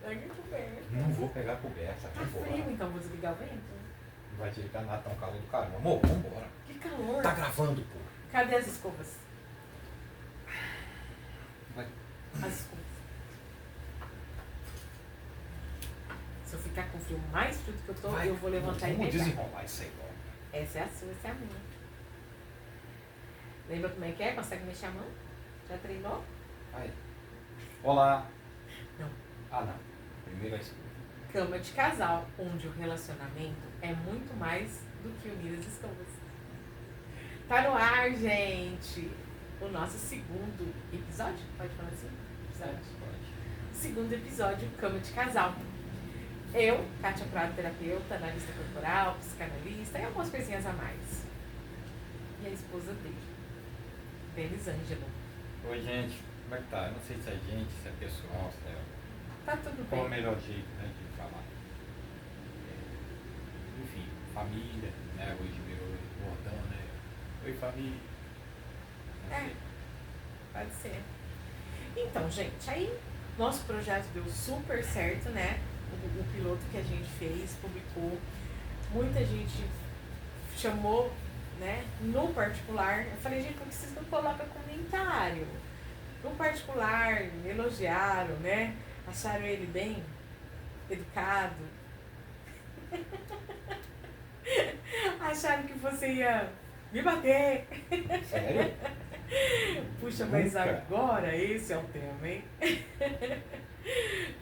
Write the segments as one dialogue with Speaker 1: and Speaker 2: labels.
Speaker 1: Pega a coberta.
Speaker 2: Não vou pegar a coberta,
Speaker 1: Tá frio, então vou desligar o vento?
Speaker 2: Não vai desligar nada, tá um calor do caramba. Amor, vambora.
Speaker 1: Que calor.
Speaker 2: Tá gravando, pô.
Speaker 1: Cadê as escovas?
Speaker 2: Vai.
Speaker 1: As escovas. Se eu ficar com frio mais frio do que eu tô, eu vou levantar e
Speaker 2: Vamos
Speaker 1: pegar.
Speaker 2: desenrolar isso aí, bora.
Speaker 1: Essa é a sua, essa é a minha. Lembra como é que é? Consegue mexer a mão? Já treinou?
Speaker 2: Aí. Olá.
Speaker 1: Não.
Speaker 2: Ah, não. Primeiro a escova.
Speaker 1: Cama de casal, onde o relacionamento é muito mais do que unir as escovas. Tá no ar, gente! O nosso segundo episódio, pode falar assim? Episódio. Segundo episódio, Cama de Casal. Eu, Kátia Prado, terapeuta, analista corporal, psicanalista e algumas coisinhas a mais. E a esposa dele, Denis Ângelo.
Speaker 2: Oi, gente. Como é que tá? Eu não sei se é gente, se é pessoal, se é...
Speaker 1: Tá tudo
Speaker 2: Qual é o
Speaker 1: bem.
Speaker 2: melhor jeito, né, de falar? Enfim, família, né? Hoje virou bordão, né? Oi, família. Não sei.
Speaker 1: Pode ser. Então, gente, aí nosso projeto deu super certo, né? O piloto que a gente fez, publicou. Muita gente chamou, né? No particular. Eu falei, gente, por que vocês não colocam comentário? No particular, elogiaram, né? Acharam ele bem educado. Acharam que você ia me bater.
Speaker 2: Sério?
Speaker 1: Puxa, mas
Speaker 2: Nunca.
Speaker 1: agora esse é o tema, hein?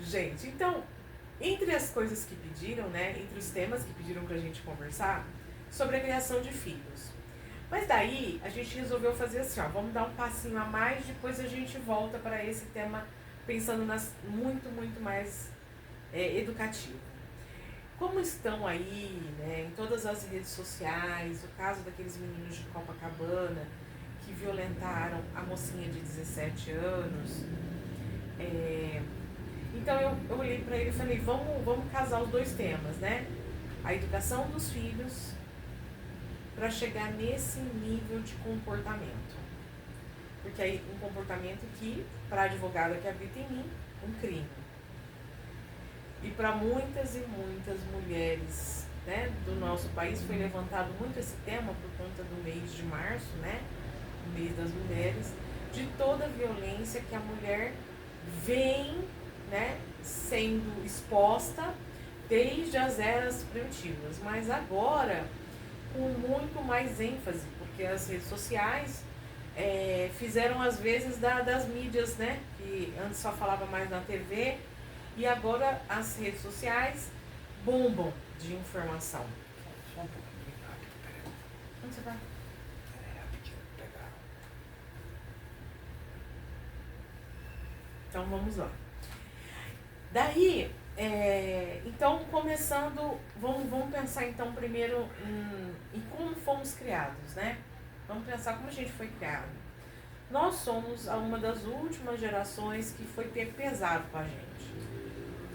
Speaker 1: Gente, então, entre as coisas que pediram, né? Entre os temas que pediram pra gente conversar, sobre a criação de filhos. Mas daí, a gente resolveu fazer assim, ó, vamos dar um passinho a mais, depois a gente volta para esse tema pensando muito mais educativo. Como estão aí, né, em todas as redes sociais, o caso daqueles meninos de Copacabana que violentaram a mocinha de 17 anos. Então eu olhei para ele e falei, vamos casar os dois temas, né? A educação dos filhos para chegar nesse nível de comportamento. Porque aí um comportamento que, para a advogada que habita em mim, um crime. E para muitas e muitas mulheres, né, do nosso país foi levantado muito esse tema por conta do mês de março, né, o mês das mulheres, de toda a violência que a mulher vem, né, sendo exposta desde as eras primitivas. Mas agora, com muito mais ênfase, porque as redes sociais fizeram às vezes das mídias, né, que antes só falava mais na TV, e agora as redes sociais bombam de informação.
Speaker 2: Só um pouquinho rápido, peraí.
Speaker 1: Onde você vai?
Speaker 2: Rapidinho, pegar.
Speaker 1: Então vamos lá. Daí, então começando, vamos pensar então primeiro em como fomos criados, né? Vamos pensar como a gente foi criado. Nós somos uma das últimas gerações que foi pesado com a gente.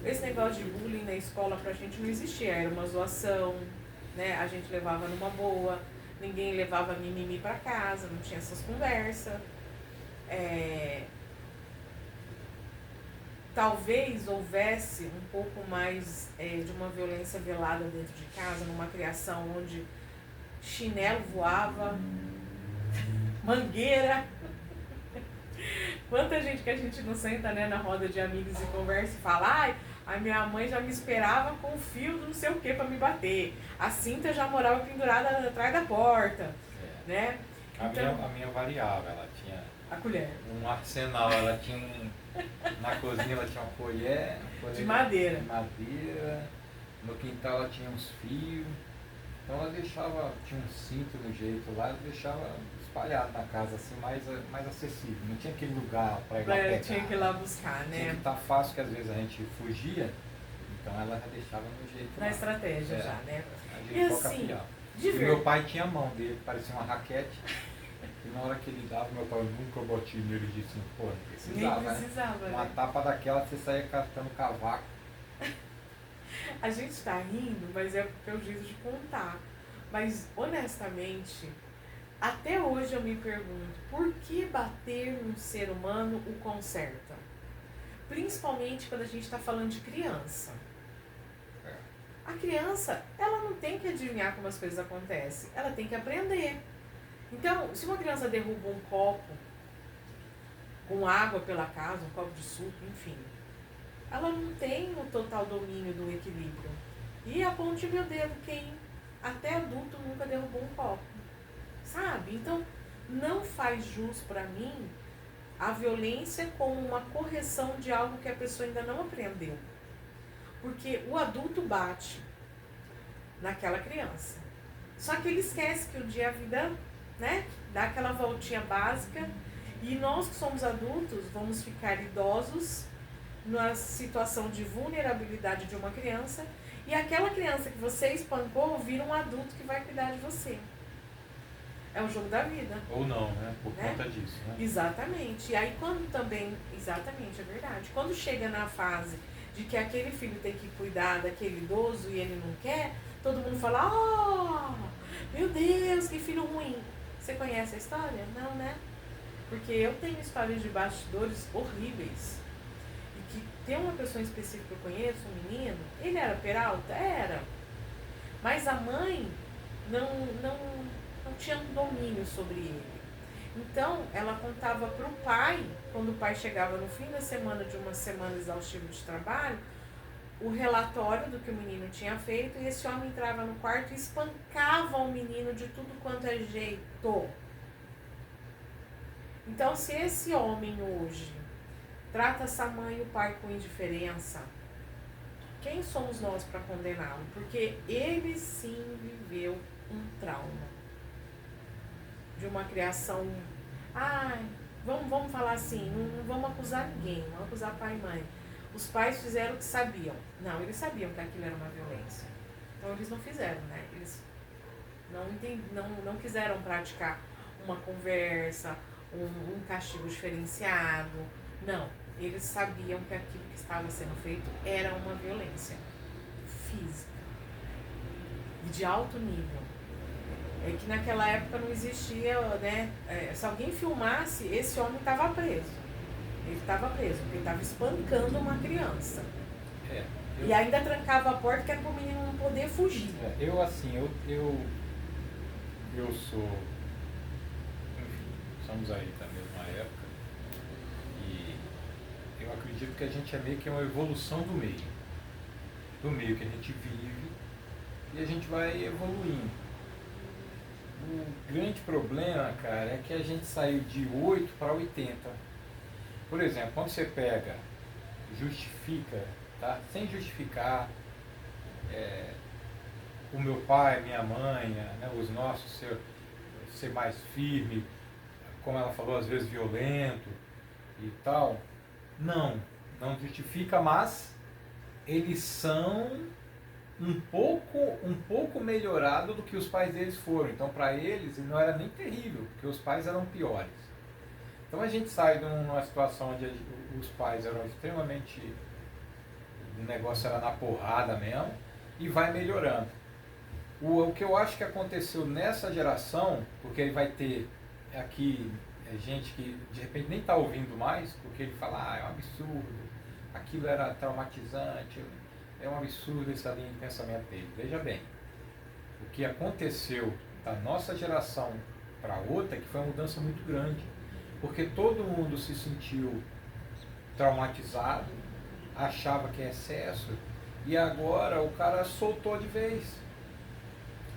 Speaker 1: Esse negócio de bullying na escola pra gente não existia, era uma zoação, né? A gente levava numa boa, ninguém levava mimimi pra casa, não tinha essas conversas. Talvez houvesse um pouco mais de uma violência velada dentro de casa, numa criação onde chinelo voava, mangueira. Quanta gente que a gente não senta, né, na roda de amigos e conversa e fala, ai, a minha mãe já me esperava com o fio do não sei o que pra me bater. A cinta já morava pendurada atrás da porta, né?
Speaker 2: Então, a minha variava, ela tinha
Speaker 1: a colher.
Speaker 2: Um arsenal, ela tinha na cozinha ela tinha uma colher
Speaker 1: De madeira.
Speaker 2: No quintal ela tinha uns fios, então ela deixava, tinha um cinto no jeito lá, ela deixava espalhado na casa, assim, mais acessível, não tinha aquele lugar para ir lá pegar.
Speaker 1: Tinha que ir lá buscar, né?
Speaker 2: Tinha que estar fácil, que às vezes a gente fugia, então ela já deixava no jeito
Speaker 1: na
Speaker 2: lá.
Speaker 1: estratégia já, né?
Speaker 2: E assim, e meu pai tinha a mão dele, parecia uma raquete. E na hora que ele dava, meu pai nunca bati nele e disse, pô, não precisava,
Speaker 1: nem precisava, né?
Speaker 2: Uma tapa daquela, você saía catando cavaco.
Speaker 1: A gente tá rindo, mas é porque eu juízo de contar. Mas, honestamente, até hoje eu me pergunto, por que bater num ser humano o conserta? Principalmente quando a gente está falando de criança.
Speaker 2: É.
Speaker 1: A criança, ela não tem que adivinhar como as coisas acontecem, ela tem que aprender. Então, se uma criança derruba um copo com água pela casa, um copo de suco, enfim, ela não tem o total domínio do equilíbrio. E aponte meu dedo, quem até adulto nunca derrubou um copo, sabe? Então, não faz jus para mim a violência como uma correção de algo que a pessoa ainda não aprendeu. Porque o adulto bate naquela criança. Só que ele esquece que um dia a vida, né, dá aquela voltinha básica e nós que somos adultos vamos ficar idosos na situação de vulnerabilidade de uma criança e aquela criança que você espancou vira um adulto que vai cuidar de você. É o jogo da vida.
Speaker 2: Ou não, né? Por
Speaker 1: né?
Speaker 2: conta disso, né?
Speaker 1: Exatamente. E aí quando também, exatamente, é verdade. Quando chega na fase de que aquele filho tem que cuidar daquele idoso e ele não quer, todo mundo fala, oh, meu Deus, que filho ruim. Você conhece a história? Não, né? Porque eu tenho histórias de bastidores horríveis. E que tem uma pessoa em específico que eu conheço, um menino, ele era peralta? Era. Mas a mãe não tinha um domínio sobre ele. Então, ela contava para o pai, quando o pai chegava no fim da semana de uma semana exaustiva de trabalho, o relatório do que o menino tinha feito, e esse homem entrava no quarto e espancava o menino de tudo quanto é jeito. Então, se esse homem hoje trata essa mãe e o pai com indiferença, quem somos nós para condená-lo? Porque ele sim viveu um trauma de uma criação. Vamos falar assim, não vamos acusar ninguém, não vamos acusar pai e mãe. Os pais fizeram o que sabiam. Não, eles sabiam que aquilo era uma violência. Então eles não fizeram, né? Eles não quiseram praticar uma conversa, um castigo diferenciado. Não, eles sabiam que aquilo que estava sendo feito era uma violência física e de alto nível. É que naquela época não existia, né? Se alguém filmasse, esse homem estava preso. Ele estava preso, porque ele estava espancando uma criança. E ainda trancava a porta que era para o menino não poder fugir.
Speaker 2: Eu sou, enfim, somos aí da mesma época e eu acredito que a gente é meio que uma evolução do meio que a gente vive e a gente vai evoluindo. O grande problema, cara, é que a gente saiu de 8 para 80. Por exemplo, quando você pega, justifica, tá? Sem justificar, o meu pai, minha mãe, né, os nossos, ser mais firme, como ela falou, às vezes violento e tal. Não justifica, mas eles são um pouco melhorado do que os pais deles foram. Então, para eles, não era nem terrível, porque os pais eram piores. Então, a gente sai de uma situação onde os pais eram extremamente... O negócio era na porrada mesmo, e vai melhorando. O que eu acho que aconteceu nessa geração, porque ele vai ter aqui gente que, de repente, nem está ouvindo mais, porque ele fala, é um absurdo, aquilo era traumatizante... É um absurdo essa linha de pensamento dele. Veja bem, o que aconteceu da nossa geração para outra, que foi uma mudança muito grande, porque todo mundo se sentiu traumatizado, achava que é excesso, e agora o cara soltou de vez.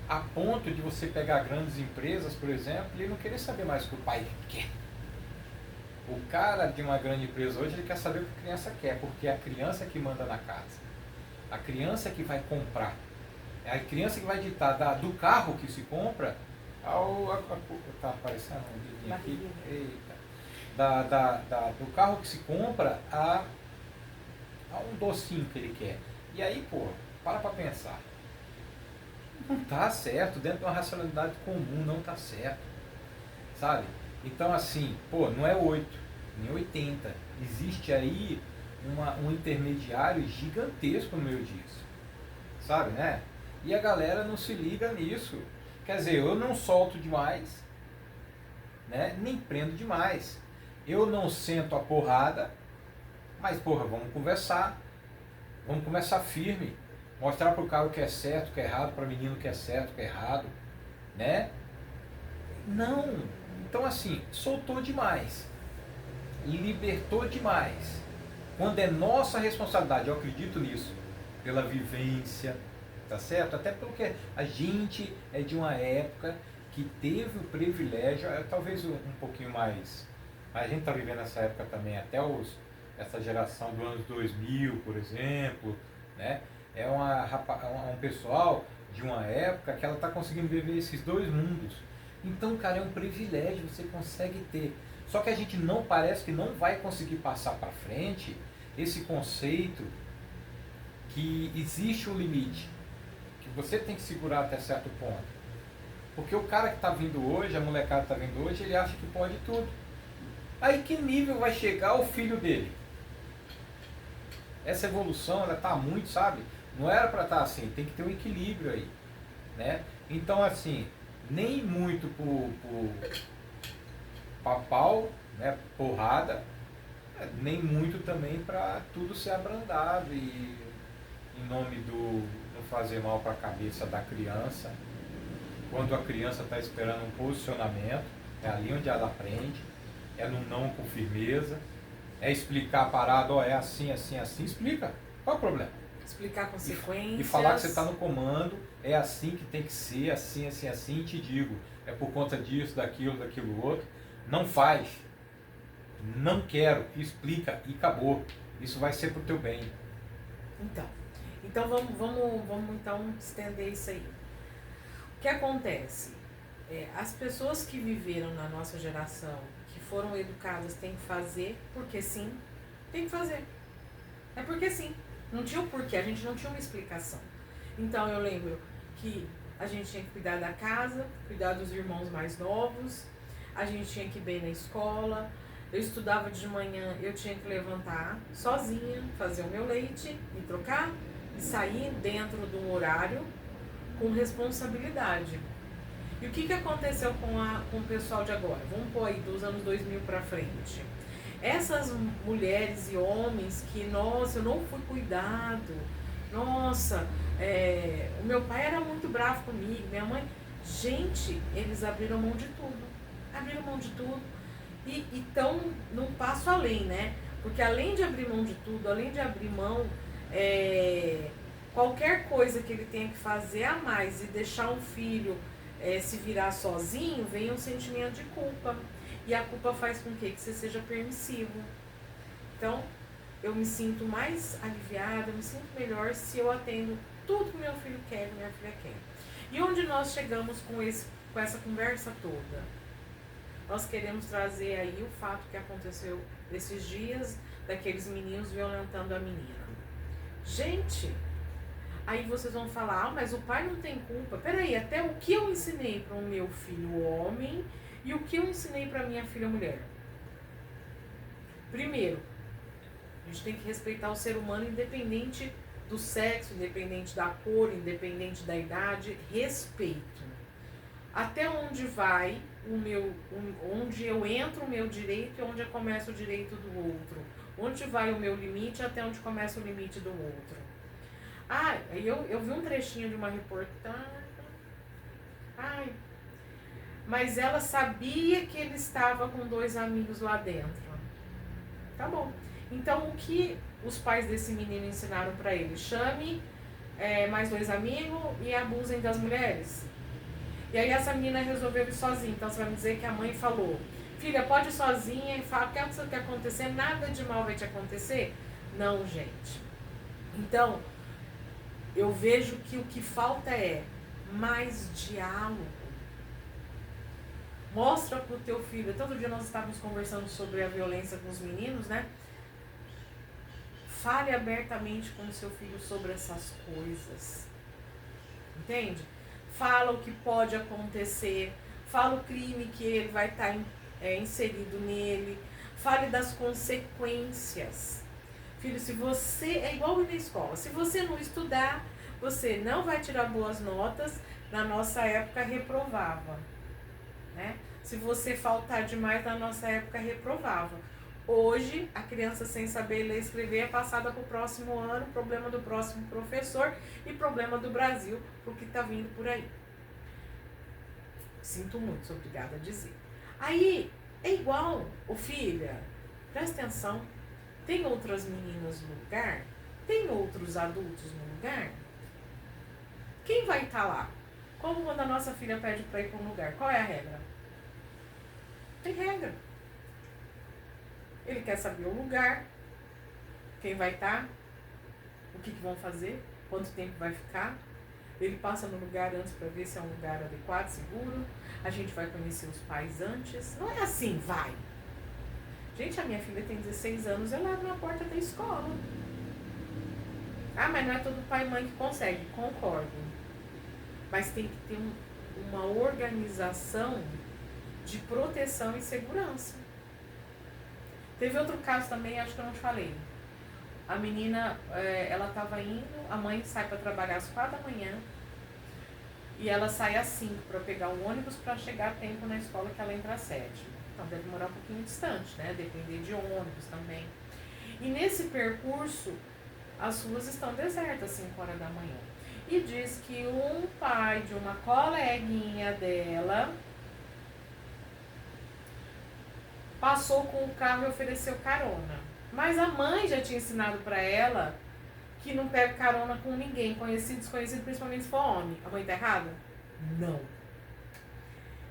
Speaker 2: A ponto de você pegar grandes empresas, por exemplo, e ele não querer saber mais o que o pai quer. O cara de uma grande empresa hoje, ele quer saber o que a criança quer, porque é a criança que manda na casa. A criança que vai comprar, é a criança que vai ditar do carro que se compra tá aparecendo um dedinho aqui, eita, do carro que se compra a um docinho que ele quer. E aí, pô, para pensar, não tá certo, dentro de uma racionalidade comum não tá certo, sabe? Então assim, pô, não é 8, nem 80, existe aí um intermediário gigantesco no meio disso, sabe, né? E a galera não se liga nisso. Quer dizer, eu não solto demais, né? Nem prendo demais. Eu não sento a porrada, Mas, porra, vamos conversar. Vamos começar firme. Mostrar pro cara o que é certo, o que é errado, pra menino o que é certo, o que é errado. Né? Não. Então, assim, soltou demais. Libertou demais. Quando é nossa responsabilidade, eu acredito nisso, pela vivência, tá certo? Até porque a gente é de uma época que teve o privilégio, talvez um pouquinho mais, a gente tá vivendo essa época também, até essa geração do anos 2000, por exemplo, né? É um pessoal de uma época que ela tá conseguindo viver esses dois mundos. Então, cara, é um privilégio, você consegue ter. Só que a gente não parece que não vai conseguir passar para frente esse conceito que existe um limite, que você tem que segurar até certo ponto. Porque o cara que está vindo hoje, a molecada que está vindo hoje, ele acha que pode tudo. Aí que nível vai chegar o filho dele? Essa evolução, ela está muito, sabe? Não era para estar assim, tem que ter um equilíbrio aí, né? Então, assim, nem muito por pau, né, porrada, nem muito também para tudo ser abrandado e em nome do não fazer mal para a cabeça da criança. Quando a criança está esperando um posicionamento, é ali onde ela aprende, é no não com firmeza, é explicar a parada, ó, é assim, assim, assim, explica, qual é o problema?
Speaker 1: Explicar consequências.
Speaker 2: E falar que você está no comando, é assim que tem que ser, assim, assim, assim, e te digo, é por conta disso, daquilo outro, não faz, não quero, explica e acabou, isso vai ser pro teu bem.
Speaker 1: Então vamos então estender isso aí. O que acontece? As pessoas que viveram na nossa geração, que foram educadas, têm que fazer, porque sim, tem que fazer. É porque sim. Não tinha o porquê, a gente não tinha uma explicação. Então eu lembro que a gente tinha que cuidar da casa, cuidar dos irmãos mais novos, a gente tinha que ir bem na escola, eu estudava de manhã, eu tinha que levantar sozinha, fazer o meu leite, me trocar e sair dentro de um horário com responsabilidade. E o que aconteceu com o pessoal de agora? Vamos pôr aí dos anos 2000 para frente. Essas mulheres e homens que, nossa, eu não fui cuidado, nossa, o meu pai era muito bravo comigo, minha mãe, gente, eles abriram mão de tudo e estão num passo além, né? Porque além de abrir mão de tudo, além de abrir mão, qualquer coisa que ele tenha que fazer a mais e deixar um filho se virar sozinho, vem um sentimento de culpa. E a culpa faz com que você seja permissivo. Então, eu me sinto mais aliviada, eu me sinto melhor se eu atendo tudo que meu filho quer e minha filha quer. E onde nós chegamos com essa conversa toda? Nós queremos trazer aí o fato que aconteceu esses dias, daqueles meninos violentando a menina. Gente, aí vocês vão falar, mas o pai não tem culpa. Peraí, até o que eu ensinei para o meu filho homem e o que eu ensinei para minha filha mulher? Primeiro, a gente tem que respeitar o ser humano independente do sexo, independente da cor, independente da idade, respeito. Até onde vai onde eu entro o meu direito e onde começa o direito do outro. Onde vai o meu limite até onde começa o limite do outro. Eu vi um trechinho de uma reportagem. Mas ela sabia que ele estava com 2 amigos lá dentro. Tá bom. Então, o que os pais desse menino ensinaram para ele? Chame mais 2 amigos e abusem das mulheres. E aí essa menina resolveu ir sozinha. Então, você vai me dizer que a mãe falou, filha, pode ir sozinha e fala o que acontecer, nada de mal vai te acontecer? Não, gente. Então, eu vejo que o que falta é mais diálogo. Mostra pro teu filho. Todo dia nós estávamos conversando sobre a violência com os meninos, né? Fale abertamente com o seu filho sobre essas coisas. Entende? Fala o que pode acontecer. Fala o crime que ele vai estar inserido nele. Fale das consequências. Filho, se você... É igual ir na escola. Se você não estudar, você não vai tirar boas notas. Na nossa época, reprovava. Né? Se você faltar demais, na nossa época reprovava. Hoje, a criança sem saber ler e escrever é passada para o próximo ano, problema do próximo professor e problema do Brasil, porque está vindo por aí. Sinto muito, sou obrigada a dizer. Aí, é igual, filha, presta atenção, tem outras meninas no lugar? Tem outros adultos no lugar? Quem vai estar lá? Como quando a nossa filha pede para ir para um lugar? Qual é a regra? Tem regra. Ele quer saber o lugar, quem vai estar, o que vão fazer, quanto tempo vai ficar. Ele passa no lugar antes para ver se é um lugar adequado, seguro. A gente vai conhecer os pais antes. Não é assim, vai. Gente, a minha filha tem 16 anos, ela abre na porta da escola. Ah, mas não é todo pai e mãe que consegue. Concordo. Mas tem que ter uma organização de proteção e segurança. Teve outro caso também, acho que eu não te falei. A menina, ela estava indo, a mãe sai para trabalhar às 4 da manhã e ela sai às 5 para pegar um ônibus para chegar a tempo na escola que ela entra às 7. Então deve morar um pouquinho distante, né? Depender de ônibus também. E nesse percurso, as ruas estão desertas às 5 horas da manhã. E diz que um pai de uma coleguinha dela passou com o carro e ofereceu carona. Mas a mãe já tinha ensinado para ela que não pega carona com ninguém, conhecido, desconhecido, principalmente se for homem. A mãe tá errada? Não.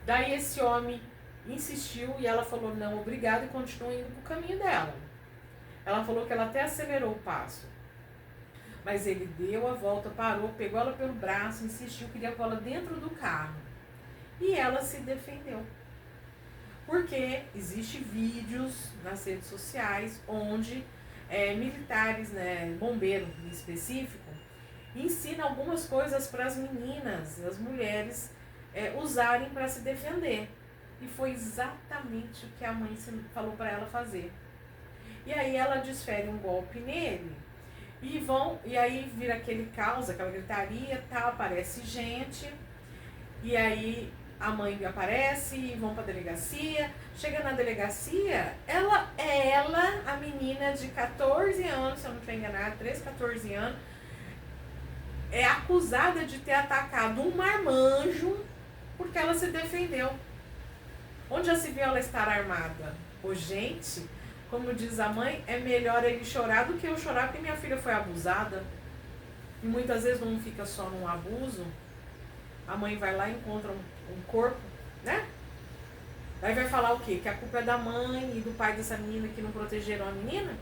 Speaker 1: Daí esse homem insistiu e ela falou não, obrigado, e continuou indo pro caminho dela. Ela falou que ela até acelerou o passo. Mas ele deu a volta, parou, pegou ela pelo braço, insistiu, queria pôr ela dentro do carro. E ela se defendeu. Porque existe vídeos nas redes sociais onde militares, né, bombeiro em específico, ensina algumas coisas para as meninas, as mulheres, usarem para se defender. E foi exatamente o que a mãe falou para ela fazer. E aí ela desfere um golpe nele e aí vira aquele caos, aquela gritaria, tal, aparece gente, e aí a mãe aparece e vão pra delegacia. Chega na delegacia, ela, a menina de 14 anos, se eu não estiver enganada, 13, 14 anos, é acusada de ter atacado um marmanjo porque ela se defendeu. Onde já se viu ela estar armada? Ô, gente, como diz a mãe, é melhor ele chorar do que eu chorar porque minha filha foi abusada. E muitas vezes não fica só num abuso. A mãe vai lá e encontra um corpo, né? Aí vai falar o quê? Que a culpa é da mãe e do pai dessa menina que não protegeram a menina?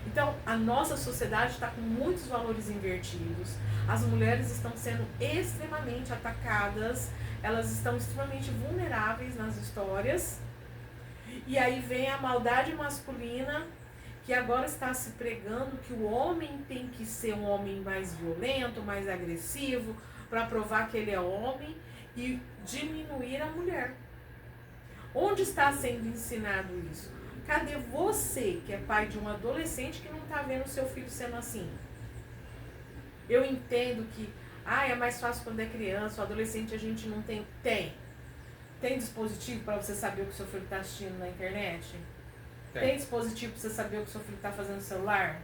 Speaker 1: Então, a nossa sociedade está com muitos valores invertidos. As mulheres estão sendo extremamente atacadas, elas estão extremamente vulneráveis nas histórias. E aí vem a maldade masculina, que agora está se pregando que o homem tem que ser um homem mais violento, mais agressivo, para provar que ele é homem e diminuir a mulher. Onde está sendo ensinado isso? Cadê você, que é pai de um adolescente, que não está vendo o seu filho sendo assim? Eu entendo que é mais fácil quando é criança, o adolescente a gente não tem. Tem dispositivo para você saber o que o seu filho está assistindo na internet? Tem dispositivo para você saber o que o seu filho está fazendo no celular?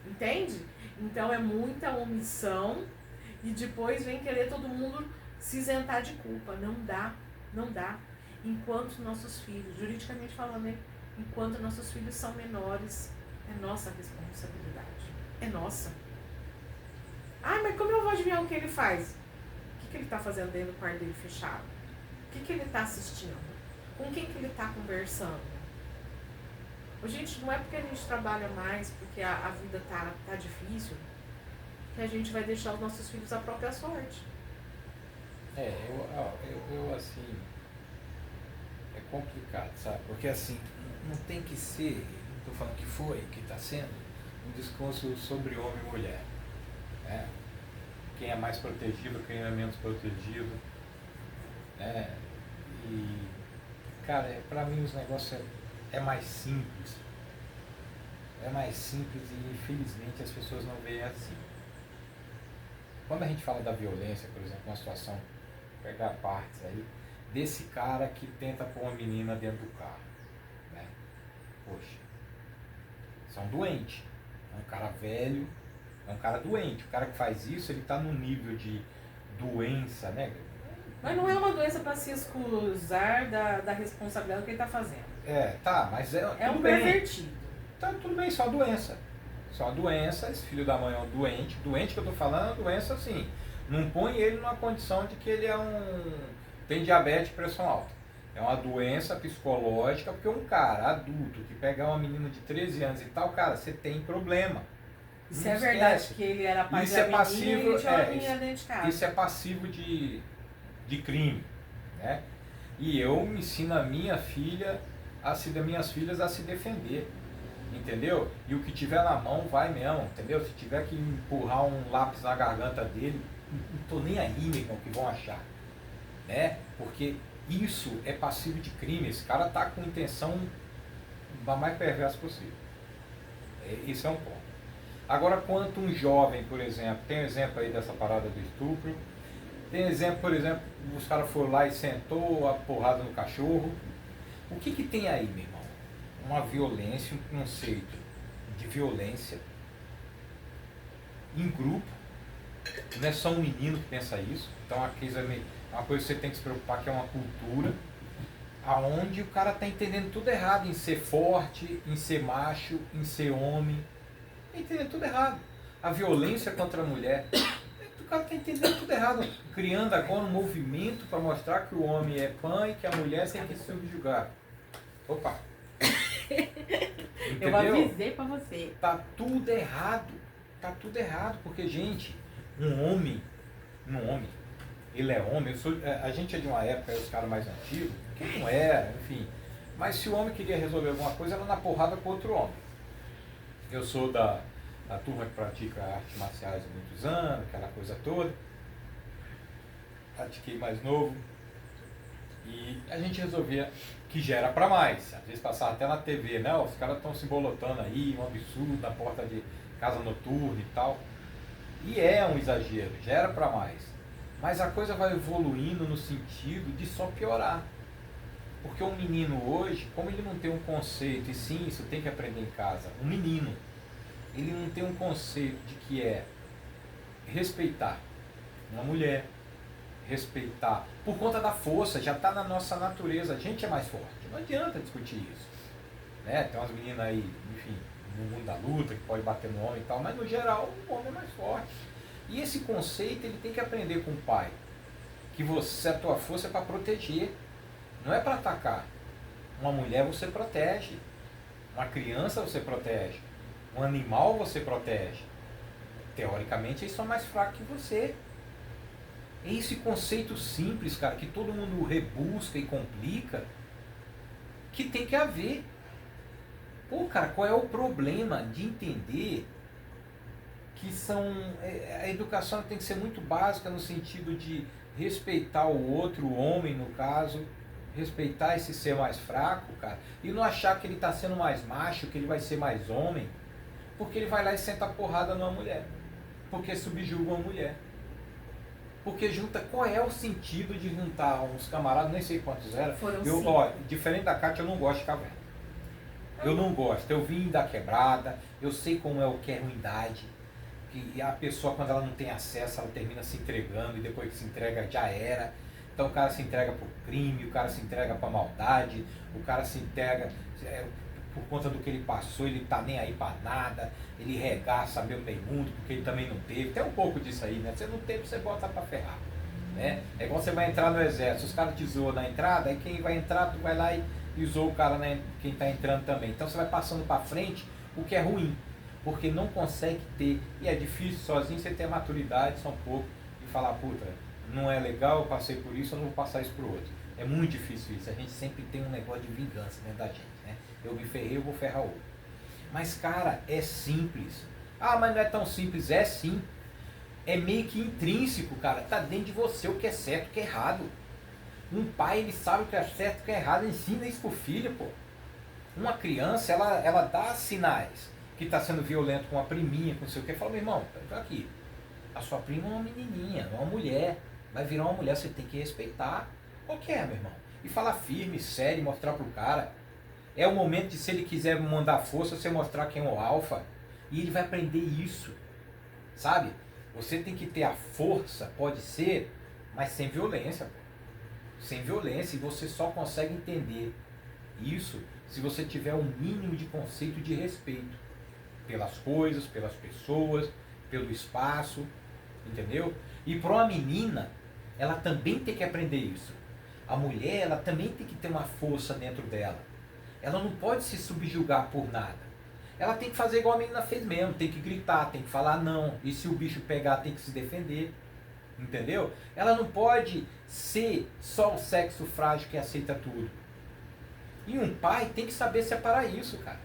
Speaker 1: Entende? Então é muita omissão e depois vem querer todo mundo se isentar de culpa. Não dá. Enquanto nossos filhos, juridicamente falando, né? Enquanto nossos filhos são menores, é nossa responsabilidade. É nossa. Mas como eu vou adivinhar o que ele faz? O que ele está fazendo dentro do quarto dele fechado? O que ele está assistindo? Com quem que ele está conversando? Gente, não é porque a gente trabalha mais, porque a vida tá difícil, que a gente vai deixar os nossos filhos à própria sorte.
Speaker 2: Eu assim, é complicado, sabe? Porque assim, não tem que ser, não estou falando que está sendo, um discurso sobre homem e mulher. Né? Quem é mais protegido, quem é menos protegido. Né? E, cara, para mim os negócios é mais simples. É mais simples e infelizmente as pessoas não veem assim. Quando a gente fala da violência, por exemplo, uma situação, pegar partes aí, desse cara que tenta pôr uma menina dentro do carro. Né? Poxa, são doentes. É um cara velho, é um cara doente. O cara que faz isso, ele está num nível de doença, né?
Speaker 1: Mas não é uma doença para se excusar da responsabilidade do que ele está fazendo.
Speaker 2: Tá, mas
Speaker 1: É um
Speaker 2: tudo bem.
Speaker 1: pervertido.
Speaker 2: Tá, tudo bem, só doença. Só doença, esse filho da mãe é um doente. Doente que eu tô falando, doença assim. Não põe ele numa condição de que ele tem diabetes e pressão alta. É uma doença psicológica, porque um cara adulto que pegar uma menina de 13 anos e tal, cara, você tem problema.
Speaker 1: Se é verdade que ele era pai da menina, ele tinha uma menina dentro de casa.
Speaker 2: Isso é passivo de crime, né? E eu ensino a minha filha, das minhas filhas a se defender, entendeu? E o que tiver na mão vai mesmo, entendeu? Se tiver que empurrar um lápis na garganta dele, não tô nem aí, meu irmão, que vão achar, né? Porque isso é passivo de crime. Esse cara tá com intenção da mais perversa possível. Isso é um ponto. Agora, quanto um jovem, por exemplo, tem um exemplo aí dessa parada do estupro, tem exemplo, por exemplo, os caras foram lá e sentou a porrada no cachorro. O que tem aí, meu irmão? Uma violência, um conceito de violência em grupo. Não é só um menino que pensa isso. Então, é uma coisa que você tem que se preocupar, que é uma cultura aonde o cara está entendendo tudo errado, em ser forte, em ser macho, em ser homem. Está entendendo tudo errado. A violência contra a mulher. O cara está entendendo tudo errado. Criando agora um movimento para mostrar que o homem é pã e que a mulher tem que se subjugar. Opa!
Speaker 3: Eu avisei para você.
Speaker 2: Tá tudo errado. Tá tudo errado. Porque, gente, um homem, ele é homem. A gente é de uma época, os caras mais antigos, que não era, enfim. Mas se o homem queria resolver alguma coisa, era na porrada com outro homem. Eu sou da turma que pratica artes marciais há muitos anos, aquela coisa toda. Pratiquei mais novo. E a gente resolvia que já era pra mais. Às vezes passava até na TV, né? Os caras estão se bolotando aí, um absurdo na porta de casa noturna e tal. E é um exagero, já era pra mais. Mas a coisa vai evoluindo no sentido de só piorar. Porque um menino hoje, como ele não tem um conceito, e sim, isso tem que aprender em casa, um menino, ele não tem um conceito de que é respeitar uma mulher, respeitar, por conta da força, já está na nossa natureza, a gente é mais forte, não adianta discutir isso, né? Tem umas meninas aí, enfim, no mundo da luta, que pode bater no homem e tal, mas no geral o homem é mais forte. E esse conceito ele tem que aprender com o pai, que a tua força é para proteger, não é para atacar. Uma mulher você protege, uma criança você protege, um animal você protege. Teoricamente eles são mais fracos que você. É esse conceito simples, cara, que todo mundo rebusca e complica, que tem que haver. Pô, cara, qual é o problema de entender que a educação tem que ser muito básica no sentido de respeitar o outro, o homem no caso, respeitar esse ser mais fraco, cara, e não achar que ele está sendo mais macho, que ele vai ser mais homem, porque ele vai lá e senta a porrada numa mulher, porque subjuga uma mulher. Porque qual é o sentido de juntar uns camaradas, nem sei quantos eram. Diferente da Kátia, eu não gosto de ficar vendo. Eu não gosto, eu vim da quebrada, eu sei como é o que é ruindade, que a pessoa quando ela não tem acesso, ela termina se entregando, e depois que se entrega já era. Então o cara se entrega por crime, o cara se entrega para maldade, o cara se entrega por conta do que ele passou, ele tá nem aí para nada, ele regaça meio mundo, porque ele também não teve. Tem um pouco disso aí, né? Você não teve, você bota para ferrar, né? É igual você vai entrar no exército, os caras te zoam na entrada, aí quem vai entrar, tu vai lá e zoa o cara, né? Quem tá entrando também. Então você vai passando para frente, o que é ruim, porque não consegue ter, e é difícil sozinho você ter maturidade, só um pouco, e falar, puta, não é legal, eu passei por isso, eu não vou passar isso pro outro. É muito difícil isso, a gente sempre tem um negócio de vingança dentro da gente, né? Eu me ferrei, eu vou ferrar o outro. Mas, cara, é simples. Ah, mas não é tão simples, é sim. É meio que intrínseco, cara, tá dentro de você o que é certo e o que é errado. Um pai, ele sabe o que é certo e o que é errado, ensina isso pro filho, pô. Uma criança, ela dá sinais que tá sendo violento com uma priminha, com não sei o que, fala, meu irmão, tá aqui, a sua prima é uma menininha, é uma mulher, vai virar uma mulher, você tem que respeitar. Qual que é, meu irmão? E falar firme, sério, mostrar pro cara. É o momento de, se ele quiser mandar força, você mostrar quem é o alfa. E ele vai aprender isso. Sabe? Você tem que ter a força, pode ser, mas sem violência. Sem violência. E você só consegue entender isso se você tiver um mínimo de conceito de respeito. Pelas coisas, pelas pessoas, pelo espaço. Entendeu? E para uma menina, ela também tem que aprender isso. A mulher, ela também tem que ter uma força dentro dela. Ela não pode se subjugar por nada. Ela tem que fazer igual a menina fez mesmo, tem que gritar, tem que falar não. E se o bicho pegar, tem que se defender. Entendeu? Ela não pode ser só o sexo frágil que aceita tudo. E um pai tem que saber separar isso, cara.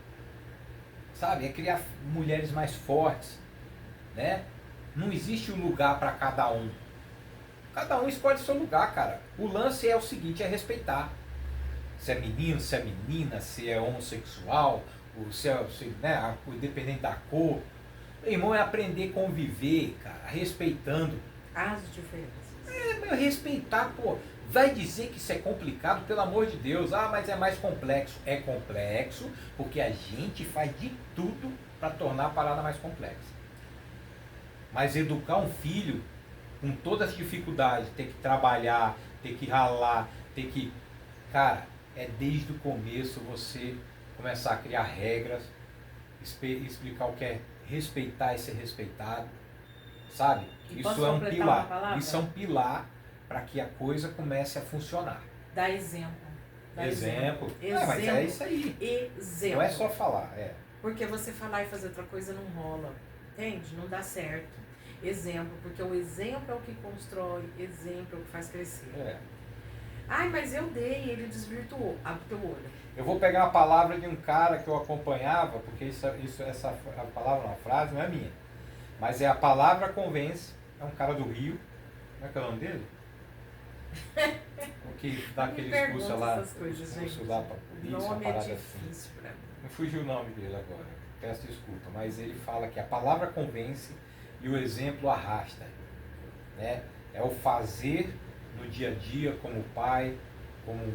Speaker 2: Sabe? É criar mulheres mais fortes, né? Não existe um lugar para cada um. Cada um escolhe seu lugar, cara. O lance é o seguinte, é respeitar. Se é menino, se é menina, se é homossexual, ou né, independente da cor. Meu irmão, é aprender a conviver, cara, respeitando.
Speaker 1: As diferenças.
Speaker 2: Meu, respeitar, pô. Vai dizer que isso é complicado, pelo amor de Deus. Ah, mas é mais complexo. É complexo porque a gente faz de tudo para tornar a parada mais complexa. Mas educar um filho com todas as dificuldades, ter que trabalhar, ter que ralar, ter que... Cara, é desde o começo você começar a criar regras, explicar o que é respeitar e ser respeitado, sabe?
Speaker 1: E
Speaker 2: isso é um pilar. Isso é um pilar para que a coisa comece a funcionar.
Speaker 1: Dá exemplo.
Speaker 2: Exemplo. Mas é isso aí.
Speaker 1: Exemplo.
Speaker 2: Não é só falar,
Speaker 1: Porque você falar e fazer outra coisa não rola. Entende? Não dá certo. Exemplo, porque o exemplo é o que constrói, exemplo é o que faz crescer. Ai, mas eu dei, ele desvirtuou. Abre teu olho.
Speaker 2: Eu vou pegar a palavra de um cara que eu acompanhava, porque essa a palavra, uma frase, não é minha. Mas é a palavra convence, é um cara do Rio. Como é que é o nome dele? O que dá aquele discurso lá, discurso lá pra polícia, uma parada assim. Não fugiu o nome dele agora, peço desculpa, mas ele fala que a palavra convence e o exemplo arrasta, né? É o fazer no dia a dia como pai, como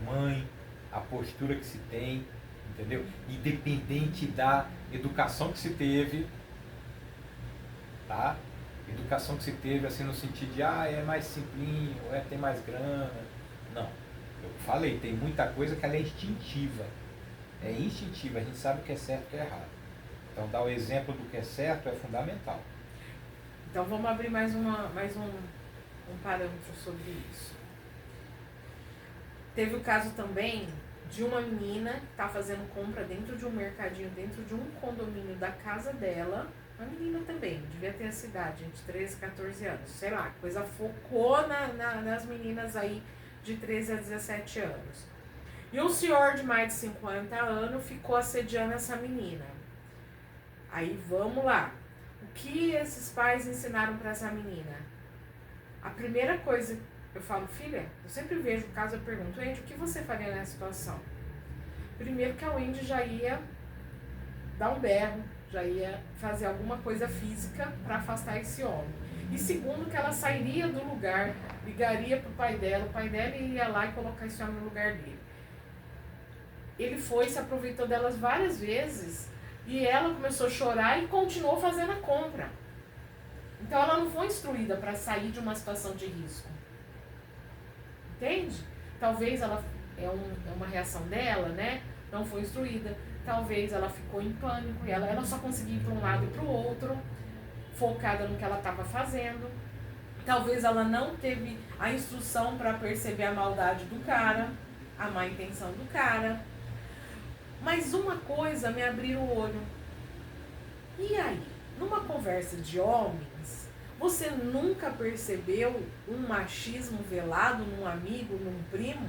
Speaker 2: mãe, a postura que se tem, entendeu? Independente da educação que se teve, tá? Educação que se teve assim no sentido de é mais simplinho, tem mais grana. Não, eu falei, tem muita coisa que ela é instintiva. É instintiva, a gente sabe o que é certo e o que é errado. Então dar o exemplo do que é certo é fundamental.
Speaker 1: Então vamos abrir mais um parâmetro sobre isso. Teve o caso também de uma menina que está fazendo compra dentro de um mercadinho, dentro de um condomínio da casa dela. Uma menina também, devia ter essa idade, entre 13 e 14 anos. Sei lá, a coisa focou nas meninas aí de 13 a 17 anos. E um senhor de mais de 50 anos ficou assediando essa menina. Aí vamos lá. O que esses pais ensinaram para essa menina? A primeira coisa, eu falo, filha, eu sempre vejo o caso, eu pergunto, Andy, o que você faria nessa situação? Primeiro que a Wendy já ia dar um berro, já ia fazer alguma coisa física para afastar esse homem. E segundo que ela sairia do lugar, ligaria pro pai dela, o pai dela ia lá e colocar esse homem no lugar dele. Ele foi, se aproveitou delas várias vezes e ela começou a chorar e continuou fazendo a compra. Então ela não foi instruída para sair de uma situação de risco. Entende? Talvez ela é uma reação dela, né? Não foi instruída. Talvez ela ficou em pânico e ela só conseguia ir para um lado e para o outro, focada no que ela estava fazendo. Talvez ela não teve a instrução para perceber a maldade do cara, a má intenção do cara. Mas uma coisa me abriu o olho. E aí, numa conversa de homens, você nunca percebeu um machismo velado num amigo, num primo?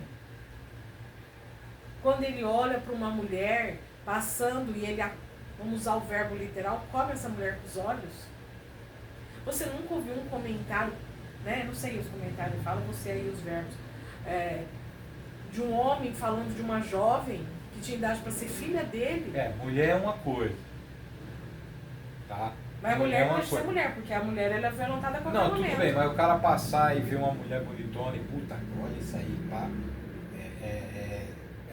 Speaker 1: Quando ele olha para uma mulher passando e ele, vamos usar o verbo literal, come essa mulher com os olhos? Você nunca ouviu um comentário, né? Não sei os comentários, fala você aí os verbos, de um homem falando de uma jovem que tinha idade para ser filha dele?
Speaker 2: Mulher é uma coisa, tá?
Speaker 1: Mas a mulher pode ser mulher, porque a mulher ela é violentada com a
Speaker 2: Não, tudo bem, mas o cara passar e ver uma mulher bonitona e puta, olha isso aí, pá, é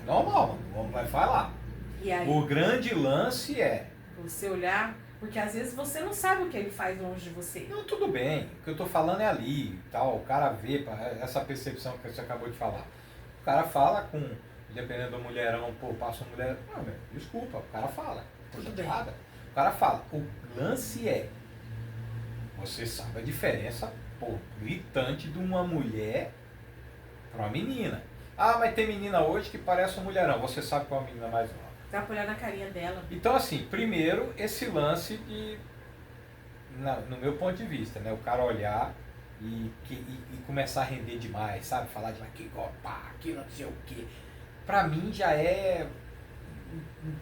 Speaker 2: normal, o homem vai falar.
Speaker 1: E aí,
Speaker 2: O grande lance é...
Speaker 1: você olhar, porque às vezes você não sabe o que ele faz longe de você.
Speaker 2: Não, tudo bem, o que eu tô falando é ali, tal, o cara vê, essa percepção que você acabou de falar. O cara fala com, dependendo do mulherão, pô, passa uma mulher, não, meu, desculpa, o cara fala, tô
Speaker 1: Tudo bem.
Speaker 2: chateada. O cara fala, o lance é, você sabe a diferença, pô, gritante de uma mulher para uma menina. Ah, mas tem menina hoje que parece um mulherão, você sabe que é uma menina mais nova.
Speaker 1: Dá pra olhar na carinha dela.
Speaker 2: Então, assim, primeiro, esse lance de, no meu ponto de vista, né, o cara olhar e começar a render demais, sabe? Falar demais, que pá, que não sei o quê. Pra mim já é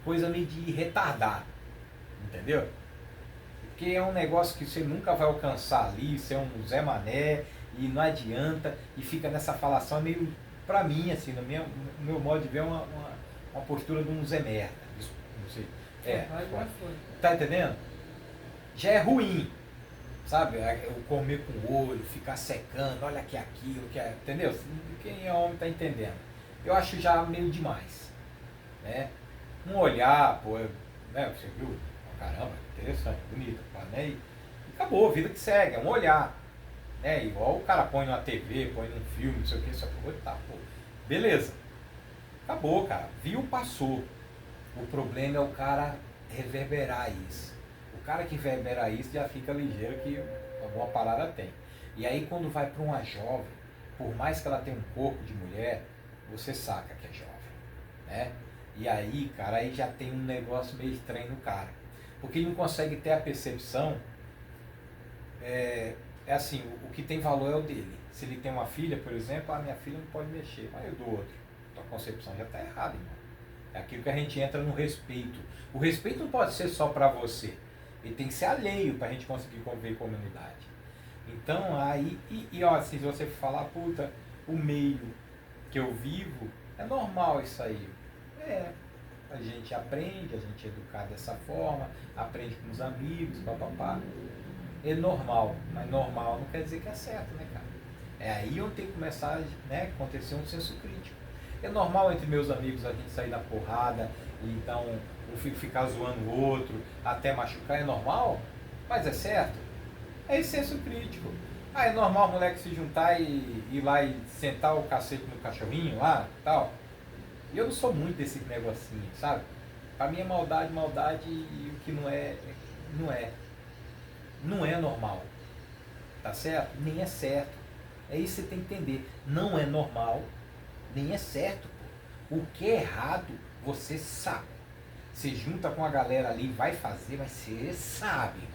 Speaker 2: coisa meio de retardado, entendeu? Porque é um negócio que você nunca vai alcançar ali, ser um Zé Mané, e não adianta, e fica nessa falação meio, pra mim, assim, no meu modo de ver, uma postura de um Zé Merda. Não sei. Tá entendendo? Já é ruim, sabe? O comer com o olho, ficar secando, olha aqui aquilo, que é, entendeu? Quem é homem tá entendendo. Eu acho já meio demais, né? Um olhar, pô, né? Você viu? Caramba, interessante, bonito, pá, né? E acabou, vida que segue, é um olhar, né? Igual o cara põe numa TV, põe num filme, não sei o que, só que tá, pô, beleza. Acabou, cara. Viu, passou. O problema é o cara reverberar isso. O cara que reverbera isso já fica ligeiro que alguma parada tem. E aí quando vai para uma jovem, por mais que ela tenha um corpo de mulher, você saca que é jovem, né? E aí, cara, aí já tem um negócio meio estranho no cara. Porque ele não consegue ter a percepção, é assim, o que tem valor é o dele. Se ele tem uma filha, por exemplo, a minha filha não pode mexer, mas eu dou outro. A concepção já está errada, irmão. É aquilo que a gente entra no respeito. O respeito não pode ser só para você. Ele tem que ser alheio para a gente conseguir conviver em comunidade. Então, aí, ó, se você falar, puta, o meio que eu vivo, é normal isso aí. A gente aprende, a gente é educado dessa forma, aprende com os amigos, papapá. É normal, mas normal não quer dizer que é certo, né, cara? É aí onde tem que começar, né, acontecer um senso crítico. É normal entre meus amigos a gente sair da porrada, e então um ficar zoando o outro, até machucar, é normal, mas é certo. É esse senso crítico. Ah, é normal o moleque se juntar e ir lá e sentar o cacete no cachorrinho lá, tal. E eu não sou muito desse negocinho, sabe? Pra mim é maldade, e o que não é, não é. Não é normal. Tá certo? Nem é certo. É isso que você tem que entender. Não é normal, nem é certo. Pô. O que é errado, você sabe. Você junta com a galera ali, vai fazer, mas você sabe, irmão.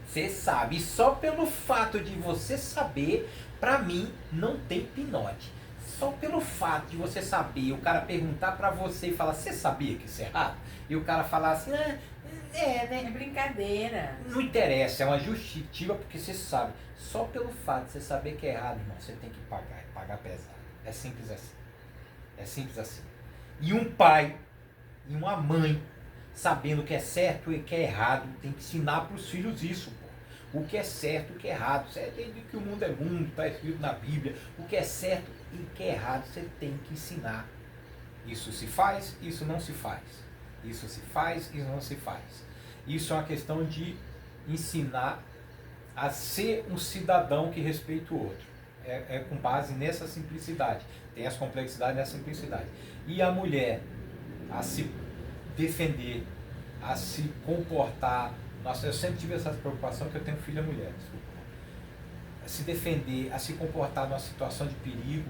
Speaker 2: Você sabe. E só pelo fato de você saber, pra mim, não tem pinote. Só pelo fato de você saber, o cara perguntar pra você e falar, você sabia que isso é errado? E o cara falar assim, né?
Speaker 1: É brincadeira.
Speaker 2: Não interessa, é uma justificativa porque você sabe. Só pelo fato de você saber que é errado, irmão, você tem que pagar pesado. É simples assim. É simples assim. E um pai e uma mãe, sabendo o que é certo e o que é errado, tem que ensinar para os filhos isso, pô. O que é certo e o que é errado. Você entende que o mundo é mundo, está escrito na Bíblia. O que é certo e o que é errado, você tem que ensinar. Isso se faz, isso não se faz. Isso se faz, isso não se faz. Isso é uma questão de ensinar a ser um cidadão que respeita o outro. É com base nessa simplicidade. Tem as complexidades nessa simplicidade. E a mulher a se defender, a se comportar. Nossa, eu sempre tive essa preocupação que eu tenho filha mulher, desculpa. A se defender, a se comportar numa situação de perigo.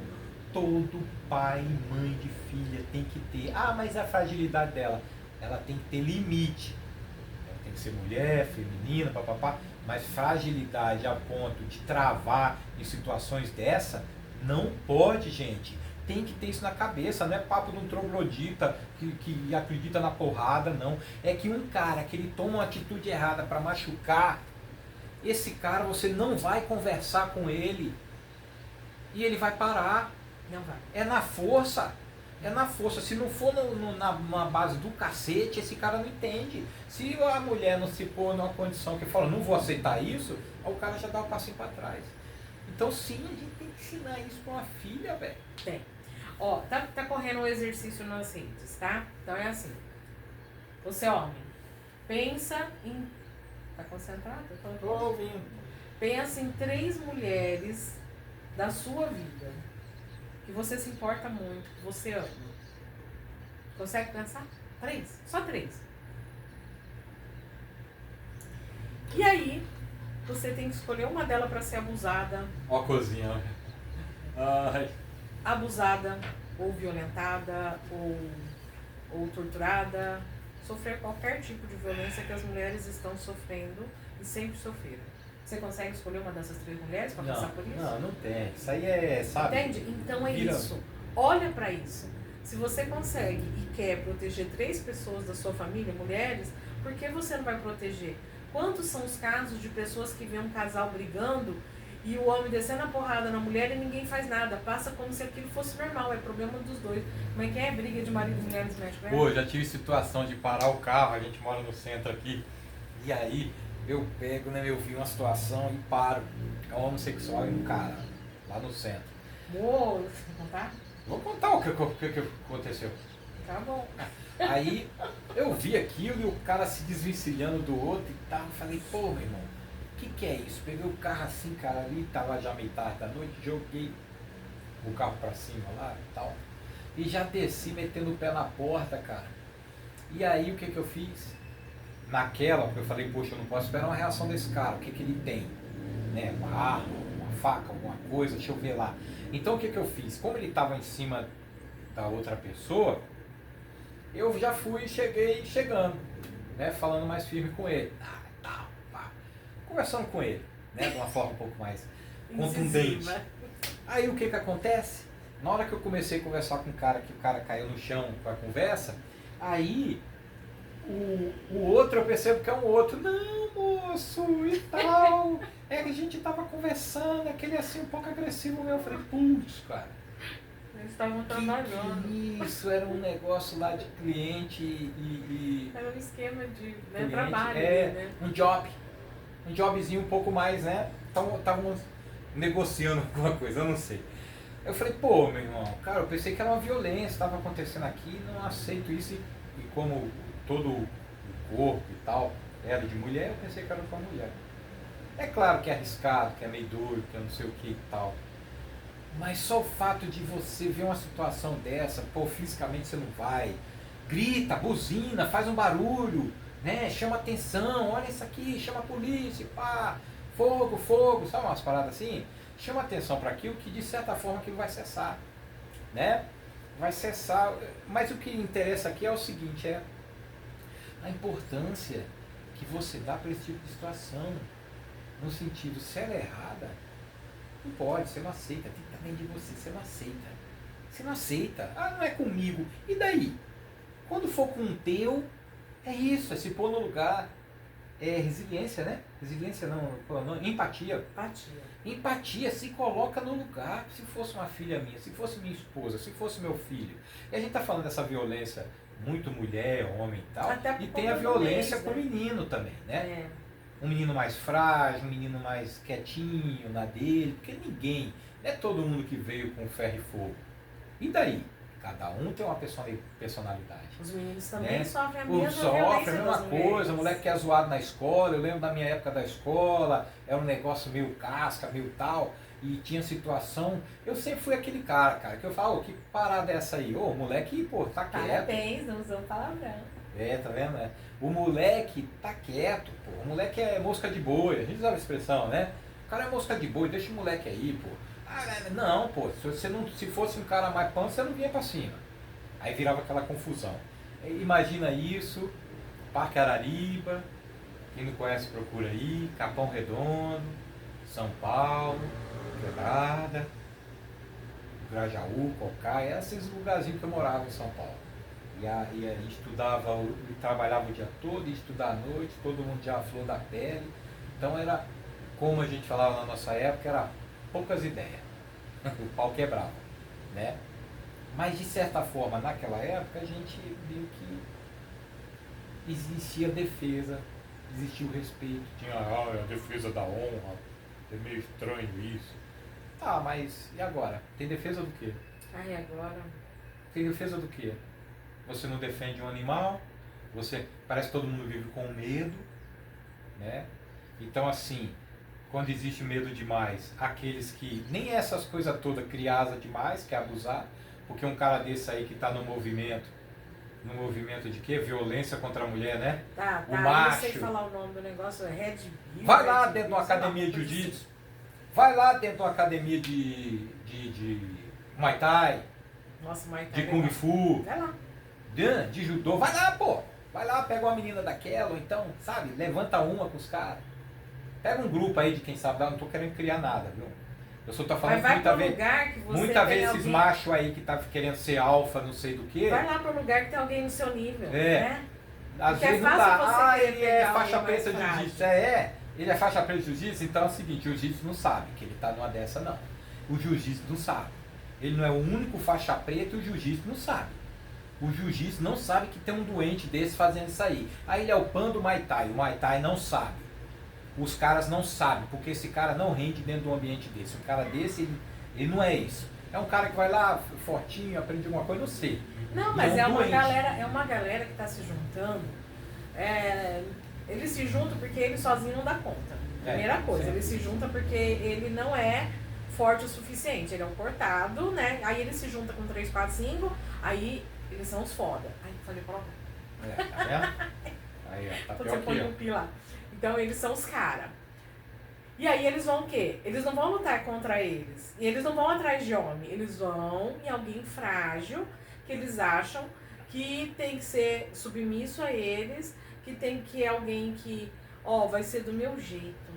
Speaker 2: Todo pai e mãe de filha tem que ter. Ah, mas a fragilidade dela, ela tem que ter limite. Ela tem que ser mulher, feminina, papapá. Mas fragilidade a ponto de travar em situações dessa, não pode, gente. Tem que ter isso na cabeça, não é papo de um troglodita que acredita na porrada, não. É que um cara que ele toma uma atitude errada para machucar, esse cara você não vai conversar com ele e ele vai parar.
Speaker 1: Não vai.
Speaker 2: É na força. É na força. Se não for na base do cacete, esse cara não entende. Se a mulher não se pôr numa condição que fala, não vou aceitar isso, o cara já dá um passinho para trás. Então sim, a gente tem que ensinar isso para uma filha, velho.
Speaker 1: Tem. Ó, tá correndo um exercício nas redes, tá? Então é assim. Você, homem, pensa em... Tá concentrado?
Speaker 2: Tô ouvindo.
Speaker 1: Pensa em 3 mulheres da sua vida que você se importa muito, que você ama. Consegue pensar? 3, só 3. E aí, você tem que escolher uma delas para ser abusada.
Speaker 2: Ó a cozinha. Ai.
Speaker 1: Abusada, ou violentada, ou torturada, sofrer qualquer tipo de violência que as mulheres estão sofrendo e sempre sofreram. Você consegue escolher uma dessas 3 mulheres para passar por isso?
Speaker 2: Não tem. Isso aí é, sabe?
Speaker 1: Entende? Então é
Speaker 2: Vira...
Speaker 1: isso. Olha para isso. Se você consegue e quer proteger 3 pessoas da sua família, mulheres, por que você não vai proteger? Quantos são os casos de pessoas que vêem um casal brigando e o homem descendo a porrada na mulher e ninguém faz nada? Passa como se aquilo fosse normal, é problema dos dois. Mas quem é briga de marido e mulher mexe com ela?
Speaker 2: Pô, já tive situação de parar o carro, a gente mora no centro aqui, e aí eu pego, né, eu vi uma situação e paro. É um homossexual e um cara, lá no centro.
Speaker 1: Amor, você quer contar?
Speaker 2: Vou contar o que aconteceu.
Speaker 1: Tá bom.
Speaker 2: Aí eu vi aquilo e o cara se desvencilhando do outro e tal. Eu falei, pô, meu irmão, o que é isso? Peguei o carro assim, cara, ali, tava já meio tarde da noite, joguei o carro pra cima lá e tal. E já desci metendo o pé na porta, cara. E aí o que eu fiz? Naquela, porque eu falei, poxa, eu não posso esperar uma reação desse cara. O que ele tem? Né? Uma arma, uma faca, alguma coisa, deixa eu ver lá. Então o que eu fiz? Como ele estava em cima da outra pessoa, eu já fui, cheguei chegando, né? Falando mais firme com ele. Conversando com ele, né? De uma forma um pouco mais contundente. Aí o que acontece? Na hora que eu comecei a conversar com o cara, que o cara caiu no chão com a conversa, aí o outro eu percebo que é um outro. Não, moço, e tal. É que a gente tava conversando, aquele assim um pouco agressivo meu. Eu falei, putz, cara.
Speaker 1: Eles estavam trabalhando.
Speaker 2: Que isso, era um negócio lá de cliente e
Speaker 1: era um esquema de
Speaker 2: cliente,
Speaker 1: trabalho.
Speaker 2: Né? Um jobzinho um pouco mais, né? Estavam negociando alguma coisa, eu não sei. Eu falei, pô, meu irmão, cara, eu pensei que era uma violência, estava acontecendo aqui, não aceito isso. E como todo o corpo e tal era de mulher, eu pensei que era com a mulher. É claro que é arriscado, que é meio duro, que eu não sei o que e tal. Mas só o fato de você ver uma situação dessa, pô, fisicamente você não vai, grita, buzina, faz um barulho, né? Chama atenção, olha isso aqui, chama a polícia, pá, fogo, sabe umas paradas assim? Chama atenção para aquilo que de certa forma aquilo vai cessar, né? Vai cessar, mas o que interessa aqui é o seguinte, é a importância que você dá para esse tipo de situação, no sentido, se ela é errada, não pode, você não aceita, tem que estar dentro de você, você não aceita, não é comigo, e daí? Quando for com o teu, é isso, é se pôr no lugar, é resiliência, né? Resiliência não, empatia. Empatia, se coloca no lugar, se fosse uma filha minha, se fosse minha esposa, se fosse meu filho. E a gente está falando dessa violência, muito mulher, homem e tal, e tem a violência com o menino também, né? Um menino mais frágil, um menino mais quietinho na dele, porque ninguém, não é todo mundo que veio com ferro e fogo. E daí? Cada um tem uma personalidade.
Speaker 1: Os meninos também, né? Sofrem a
Speaker 2: mesma coisa, o moleque que é zoado na escola, eu lembro da minha época da escola, era um negócio meio casca, meio tal, e tinha situação, eu sempre fui aquele cara, que eu falo, que parada é essa aí? Ô, o moleque, pô, tá quieto.
Speaker 1: Parabéns, não usou palavrão.
Speaker 2: Tá vendo, né? O moleque tá quieto, pô, o moleque é mosca de boi, a gente usava a expressão, né? O cara é mosca de boi, deixa o moleque aí, pô. Não, pô, se fosse um cara mais pão, você não vinha pra cima. Aí virava aquela confusão. Imagina isso, Parque Arariba, quem não conhece procura aí, Capão Redondo, São Paulo, Quebrada, Grajaú, Cocaia, esses lugarzinhos que eu morava em São Paulo. E aí estudava, trabalhava o dia todo, ia estudar à noite, todo mundo já flor da pele. Então era, como a gente falava na nossa época, era poucas ideias. O pau quebrava, né? Mas de certa forma, naquela época, a gente viu que existia defesa, existia o respeito. Tinha a defesa da honra, é meio estranho isso. Tá, mas e agora? Tem defesa do quê?
Speaker 1: Ai, agora.
Speaker 2: Tem defesa do quê? Você não defende um animal, você parece que todo mundo vive com medo, né? Então assim, quando existe medo demais, aqueles que nem essas coisas todas criasa demais, quer abusar, porque um cara desse aí que está no movimento de quê? Violência contra a mulher, né?
Speaker 1: Tá,
Speaker 2: O
Speaker 1: eu
Speaker 2: macho.
Speaker 1: sei falar o nome do negócio, é Red Bull.
Speaker 2: Vai lá dentro de uma academia de jiu-jitsu. Vai lá dentro de uma academia de Muay Thai,
Speaker 1: Nossa, Muay Thai
Speaker 2: de
Speaker 1: é
Speaker 2: Kung
Speaker 1: legal.
Speaker 2: Fu,
Speaker 1: Vai lá.
Speaker 2: de judô. Vai lá, pô. Vai lá, pega uma menina daquela, ou então, sabe, levanta uma com os caras. Pega um grupo aí de quem sabe, não tô querendo criar nada, viu? Eu só tô falando
Speaker 1: Mas vai
Speaker 2: muita
Speaker 1: para um
Speaker 2: vez,
Speaker 1: lugar que você
Speaker 2: muita
Speaker 1: tem
Speaker 2: vez esses
Speaker 1: alguém...
Speaker 2: machos aí que tá querendo ser alfa, não sei do que.
Speaker 1: Vai lá para um lugar que tem alguém no seu nível,
Speaker 2: É.
Speaker 1: né?
Speaker 2: Às
Speaker 1: Porque é
Speaker 2: vezes não
Speaker 1: fácil
Speaker 2: dá.
Speaker 1: você
Speaker 2: Ah,
Speaker 1: querer
Speaker 2: ele é
Speaker 1: pegar
Speaker 2: faixa
Speaker 1: alguém mais
Speaker 2: preta de
Speaker 1: frágil.
Speaker 2: jiu-jitsu. Ele é faixa preta de jiu-jitsu, então é o seguinte, o jiu-jitsu não sabe que ele tá numa dessa, não. O jiu-jitsu não sabe. Ele não é o único faixa preta e o jiu-jitsu não sabe. O jiu-jitsu não sabe que tem um doente desse fazendo isso aí. Aí ele é o pan do Muay Thai. O Muay Thai não sabe. Os caras não sabem, porque esse cara não rende dentro de um ambiente desse. Um cara desse, ele não é isso. É um cara que vai lá, fortinho, aprende alguma coisa, não sei.
Speaker 1: Não,
Speaker 2: E
Speaker 1: mas
Speaker 2: um
Speaker 1: é uma
Speaker 2: doente.
Speaker 1: galera que está se juntando. Eles se juntam porque ele sozinho não dá conta. Primeira coisa,
Speaker 2: sim.
Speaker 1: ele se junta porque ele não é forte o suficiente. Ele é um cortado, né? Aí ele se junta com 3, 4, 5, aí eles são os foda. Ai, falei prova.
Speaker 2: Tá vendo? Aí, ó, tá
Speaker 1: Quando
Speaker 2: pior
Speaker 1: você põe
Speaker 2: que
Speaker 1: um
Speaker 2: eu.
Speaker 1: pi lá. Então eles são os caras. E aí eles vão o quê? Eles não vão lutar contra eles. E eles não vão atrás de homem. Eles vão em alguém frágil que eles acham que tem que ser submisso a eles, que tem que alguém que, ó, vai ser do meu jeito.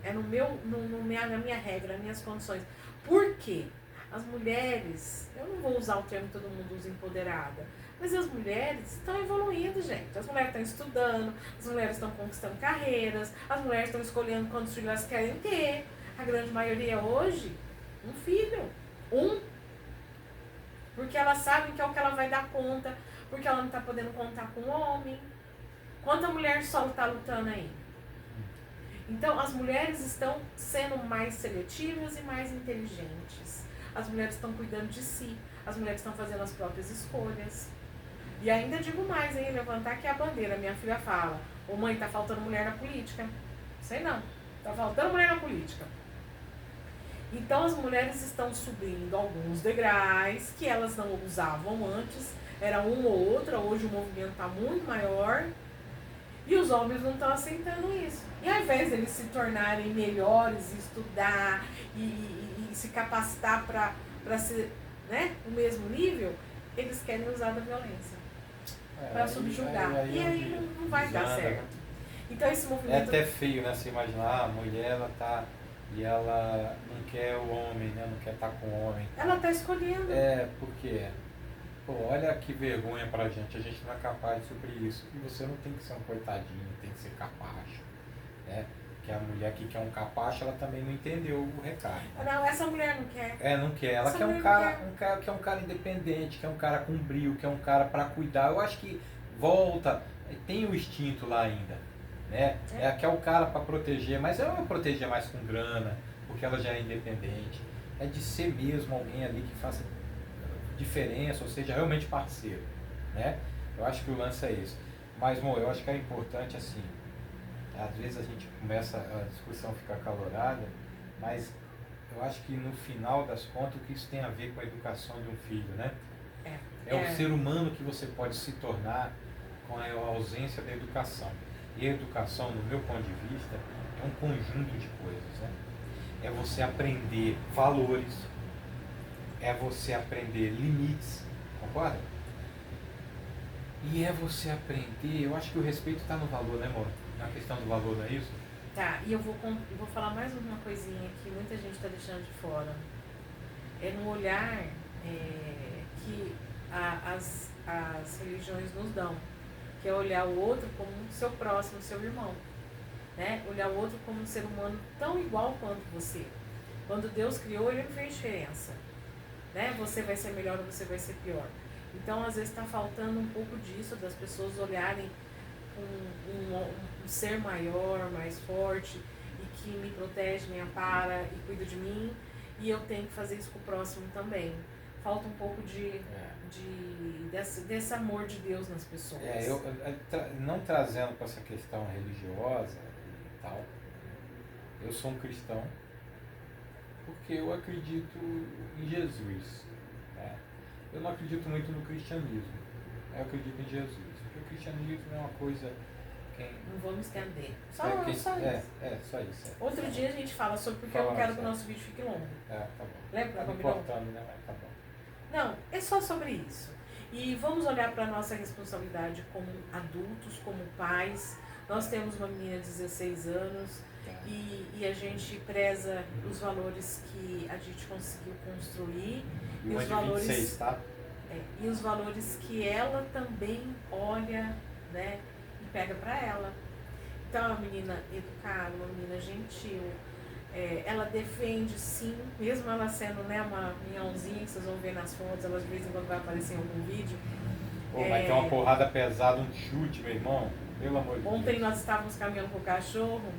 Speaker 1: É no meu, na minha regra, nas minhas condições. Por quê? As mulheres, eu não vou usar o termo que todo mundo usa, empoderada, mas as mulheres estão evoluindo, gente. As mulheres estão estudando, as mulheres estão conquistando carreiras, as mulheres estão escolhendo quantos filhos elas querem ter. A grande maioria hoje, um filho. Porque elas sabem que é o que ela vai dar conta, porque ela não está podendo contar com o homem. Quanta mulher solo está lutando aí? Então, as mulheres estão sendo mais seletivas e mais inteligentes. As mulheres estão cuidando de si. As mulheres estão fazendo as próprias escolhas. E ainda digo mais, hein? Levantar aqui a bandeira. Minha filha fala, ô mãe, tá faltando mulher na política. Sei não. Tá faltando mulher na política. Então, as mulheres estão subindo alguns degraus que elas não usavam antes. Era uma ou outra. Hoje o movimento está muito maior. E os homens não estão aceitando isso. E ao invés deles se tornarem melhores, estudar e se capacitar para ser, né, o mesmo nível, eles querem usar da violência para subjugar. E aí não vai dar certo. Então esse movimento...
Speaker 2: É até feio, né? Você imaginar, a mulher, ela tá... E ela não quer o homem, né? Não quer estar com o homem.
Speaker 1: Ela tá escolhendo.
Speaker 2: Porque... Pô, olha que vergonha pra gente, a gente não é capaz de suprir isso. E você não tem que ser um coitadinho, tem que ser capacho, né? Que a mulher que quer um capacho, ela também não entendeu o recado. Né?
Speaker 1: Não, essa mulher não quer.
Speaker 2: Não quer. Ela quer um cara, quer um cara independente, quer um cara com brio, quer um cara pra cuidar. Eu acho que volta, tem o instinto lá ainda, né? Quer o cara pra proteger, mas ela não vai proteger mais com grana, porque ela já é independente. É de ser mesmo alguém ali que faça diferença, ou seja, realmente parceiro, né? Eu acho que o lance é esse. Mas, amor, eu acho que é importante, assim, às vezes a gente começa, a discussão fica acalorada, mas eu acho que no final das contas, o que isso tem a ver com a educação de um filho, né? É o ser humano que você pode se tornar com a ausência da educação. E a educação, no meu ponto de vista, é um conjunto de coisas, né? É você aprender valores, é você aprender limites, concorda? E é você aprender, eu acho que o respeito está no valor, né, amor? Na questão do valor, não é isso?
Speaker 1: Tá, e eu vou falar mais uma coisinha que muita gente está deixando de fora. É no olhar que as religiões nos dão, que é olhar o outro como seu próximo, seu irmão. Né? Olhar o outro como um ser humano tão igual quanto você. Quando Deus criou, ele não fez diferença. Né? Você vai ser melhor ou você vai ser pior. Então, às vezes, está faltando um pouco disso, das pessoas olharem um ser maior, mais forte, e que me protege, me ampara e cuida de mim, e eu tenho que fazer isso com o próximo também. falta um pouco desse amor de Deus nas pessoas.
Speaker 2: Não trazendo para essa questão religiosa e tal, eu sou um cristão porque eu acredito em Jesus. Né? Eu não acredito muito no cristianismo, eu acredito em Jesus. Porque o cristianismo é uma coisa...
Speaker 1: Não vamos estender. Só isso.
Speaker 2: Só isso.
Speaker 1: Outro dia a gente fala sobre porque eu não quero que o nosso vídeo fique longo.
Speaker 2: Tá bom.
Speaker 1: Lembra?
Speaker 2: Tá importando, né? Mas tá bom.
Speaker 1: Não, é só sobre isso. E vamos olhar para a nossa responsabilidade como adultos, como pais. Nós temos uma menina de 16 anos e a gente preza os valores que a gente conseguiu construir.
Speaker 2: E uma de 26, tá?
Speaker 1: E os valores que ela também olha, né? Pega pra ela. Então, é uma menina educada, uma menina gentil. Ela defende, sim, mesmo ela sendo, né, uma minhãozinha que vocês vão ver nas fotos, ela de vez em quando vai aparecer em algum vídeo.
Speaker 2: Mas tem uma porrada pesada, um chute, meu irmão. Pelo amor de Deus.
Speaker 1: Ontem nós estávamos caminhando com o cachorro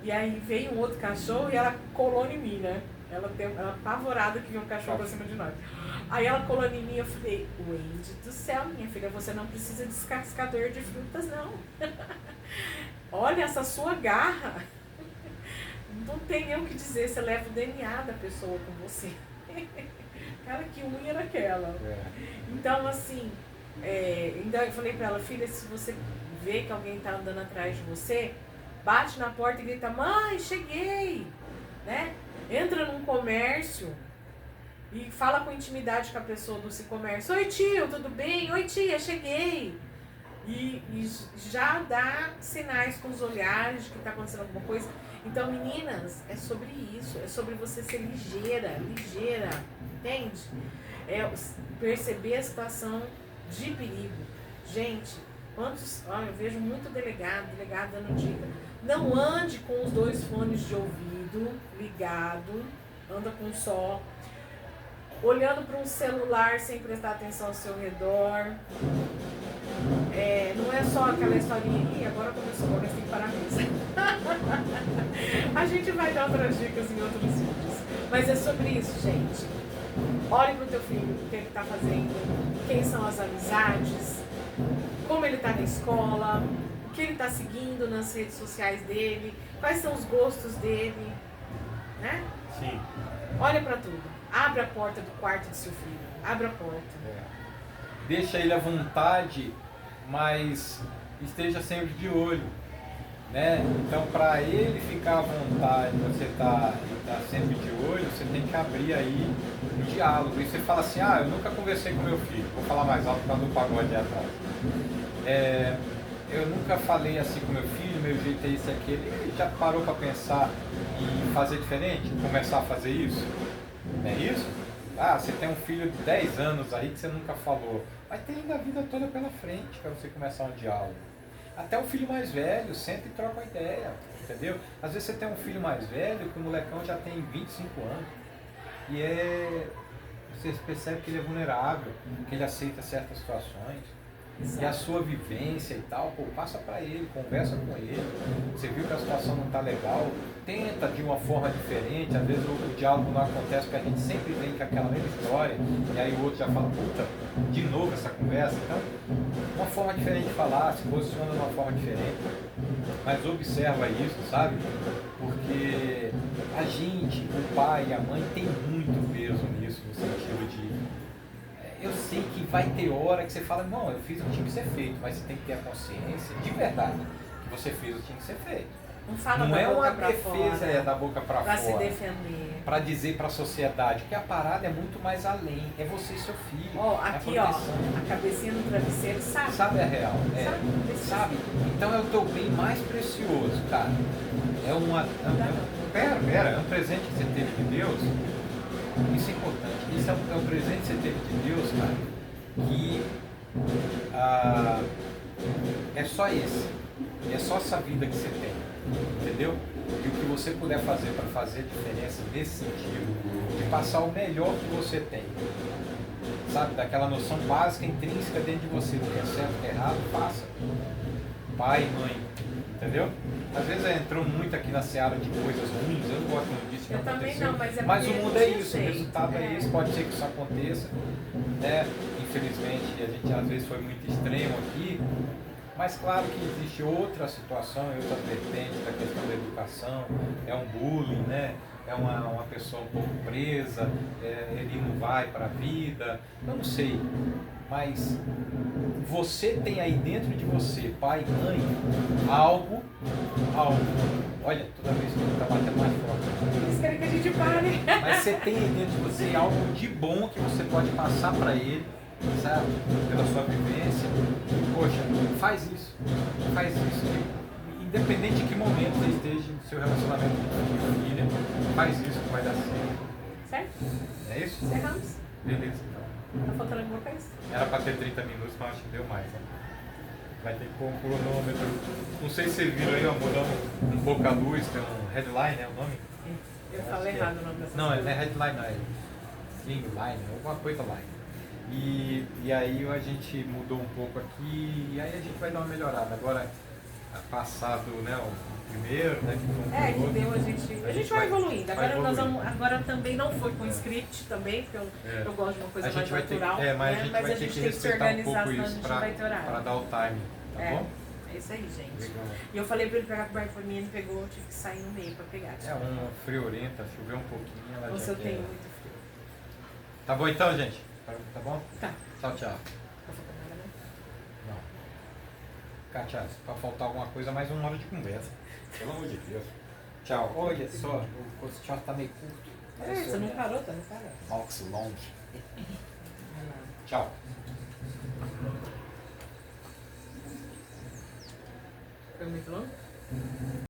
Speaker 1: e aí veio um outro cachorro e ela colou em mim, né? Ela apavorada que viu um cachorro pra cima de nós. Aí ela colou em mim e eu falei, Wendy do céu, minha filha, você não precisa de descascador de frutas, não. Olha essa sua garra. Não tem nem o que dizer, você leva o DNA da pessoa com você. Cara, que unha era aquela? Então, assim, ainda eu falei pra ela, filha, se você vê que alguém tá andando atrás de você, bate na porta e grita, mãe, cheguei, né? Entra num comércio e fala com intimidade com a pessoa desse comércio. Oi, tio, tudo bem? Oi, tia, cheguei. E já dá sinais com os olhares de que está acontecendo alguma coisa. Então, meninas, é sobre isso. É sobre você ser ligeira, entende? Perceber a situação de perigo. Gente, eu vejo muito delegado dando dica. Não ande com os 2 fones de ouvido ligado, anda com só, olhando para um celular sem prestar atenção ao seu redor. Não é só aquela historinha, agora começou, agora tem que parar mesmo. A gente vai dar outras dicas em outros vídeos. Mas é sobre isso, gente. Olhe para o teu filho, o que ele está fazendo, quem são as amizades, como ele está na escola, o que ele está seguindo nas redes sociais dele, quais são os gostos dele, né?
Speaker 2: Sim.
Speaker 1: Olha para tudo. Abre a porta do quarto do seu filho. Abre a porta.
Speaker 2: Deixa ele à vontade, mas esteja sempre de olho, né? Então, para ele ficar à vontade, você tá sempre de olho, você tem que abrir aí um diálogo. E você fala assim, eu nunca conversei com meu filho. Vou falar mais alto para não pagode atrás. Eu nunca falei assim com meu filho, meu jeito é esse e aquele. Ele já parou para pensar em fazer diferente? Começar a fazer isso? Não é isso? Você tem um filho de 10 anos aí que você nunca falou. Mas tem ainda a vida toda pela frente para você começar um diálogo. Até o filho mais velho, senta e troca uma ideia, entendeu? Às vezes você tem um filho mais velho que o molecão já tem 25 anos. E você percebe que ele é vulnerável, que ele aceita certas situações. Exato. E a sua vivência e tal, passa para ele, conversa com ele. Você viu que a situação não está legal, tenta de uma forma diferente. Às vezes o diálogo não acontece porque a gente sempre vem com aquela mesma história e aí o outro já fala, puta, de novo essa conversa. Então, uma forma diferente de falar, se posiciona de uma forma diferente, mas observa isso, sabe? Porque a gente, o pai e a mãe, tem muito peso nisso, no sentido de eu sei que vai ter hora que você fala, não, eu fiz o que tinha que ser feito, mas você tem que ter a consciência de verdade que você fez o que tinha que ser feito.
Speaker 1: Não
Speaker 2: é uma defesa da boca para fora.
Speaker 1: Para se defender.
Speaker 2: Para dizer para a sociedade que a parada é muito mais além. É você e seu filho.
Speaker 1: Aqui, a cabecinha no travesseiro, sabe?
Speaker 2: Sabe a real. Sabe? Então é o teu bem mais precioso, cara. É um presente que você teve de Deus. Isso é importante. Isso é um presente que você teve de Deus, cara, que é só esse. É só essa vida que você tem. Entendeu? E o que você puder fazer para fazer a diferença nesse sentido, de passar o melhor que você tem. Sabe? Daquela noção básica, intrínseca dentro de você, do que é certo, o que é errado, faça. Pai, mãe, Entendeu? Às vezes entrou muito aqui na seara de coisas ruins, eu não gosto muito disso.
Speaker 1: Eu também não, mas é
Speaker 2: Mas o
Speaker 1: porque
Speaker 2: mundo
Speaker 1: não
Speaker 2: é
Speaker 1: tinha
Speaker 2: isso, o
Speaker 1: jeito.
Speaker 2: resultado é esse, pode ser que isso aconteça, né? Infelizmente a gente às vezes foi muito extremo aqui, mas claro que existe outra situação, outras vertentes da questão da educação, é um bullying, né? É uma pessoa um pouco presa, ele não vai para a vida, eu não sei, mas você tem aí dentro de você, pai e mãe, algo, olha, toda vez que está batendo mais forte.
Speaker 1: Eles querem que a gente pare.
Speaker 2: Mas você tem aí dentro de você algo de bom que você pode passar para ele, sabe? Pela sua vivência. E, poxa, faz isso. Faz isso. Independente de que momento você esteja no seu relacionamento com a filha, faz isso que vai dar certo.
Speaker 1: Certo?
Speaker 2: É isso?
Speaker 1: Encerramos.
Speaker 2: Beleza, então.
Speaker 1: Tá faltando alguma coisa?
Speaker 2: Era para ter 30 minutos, mas acho que deu mais. Né? Vai ter que pôr um cronômetro. Não sei se vocês viram aí, ó, mudando um pouco a luz, tem um headline, é o nome?
Speaker 1: Eu
Speaker 2: Acho
Speaker 1: falo
Speaker 2: que é.
Speaker 1: errado o nome dessa
Speaker 2: Não,
Speaker 1: coisa.
Speaker 2: não é headline, não, é sling line, alguma coisa line. E aí a gente mudou um pouco aqui e aí a gente vai dar uma melhorada. Agora, passado né, o primeiro, né, que foi
Speaker 1: Que deu, a gente vai evoluindo. Agora,
Speaker 2: evoluir.
Speaker 1: nós vamos, agora também não foi com script também, porque eu gosto de uma coisa
Speaker 2: a gente
Speaker 1: mais
Speaker 2: vai ter,
Speaker 1: natural.
Speaker 2: mas
Speaker 1: né?
Speaker 2: a gente
Speaker 1: Mas
Speaker 2: vai
Speaker 1: a
Speaker 2: ter
Speaker 1: gente
Speaker 2: que
Speaker 1: tem que se
Speaker 2: respeitar um
Speaker 1: organizar,
Speaker 2: pouco
Speaker 1: senão a
Speaker 2: isso
Speaker 1: gente não vai ter horário.
Speaker 2: para dar o time, tá bom?
Speaker 1: É isso aí, gente.
Speaker 2: Legal.
Speaker 1: E eu falei pra ele pegar pro iPhone, ele pegou, eu tive que sair no meio pra pegar.
Speaker 2: É um friorenta, choveu um pouquinho, ela
Speaker 1: Nossa,
Speaker 2: já
Speaker 1: eu
Speaker 2: quer.
Speaker 1: tenho muito frio.
Speaker 2: Tá bom então, gente? Tá bom?
Speaker 1: Tá.
Speaker 2: Tchau, tchau.
Speaker 1: Tá faltando nada, né?
Speaker 2: Não. Kátia, pra faltar alguma coisa, mais uma hora de conversa. Pelo amor de Deus. Tchau. Olha só, o short tá meio curto.
Speaker 1: Você não parou, tá? Não parou.
Speaker 2: Max Long. Tchau.
Speaker 1: Foi muito longo?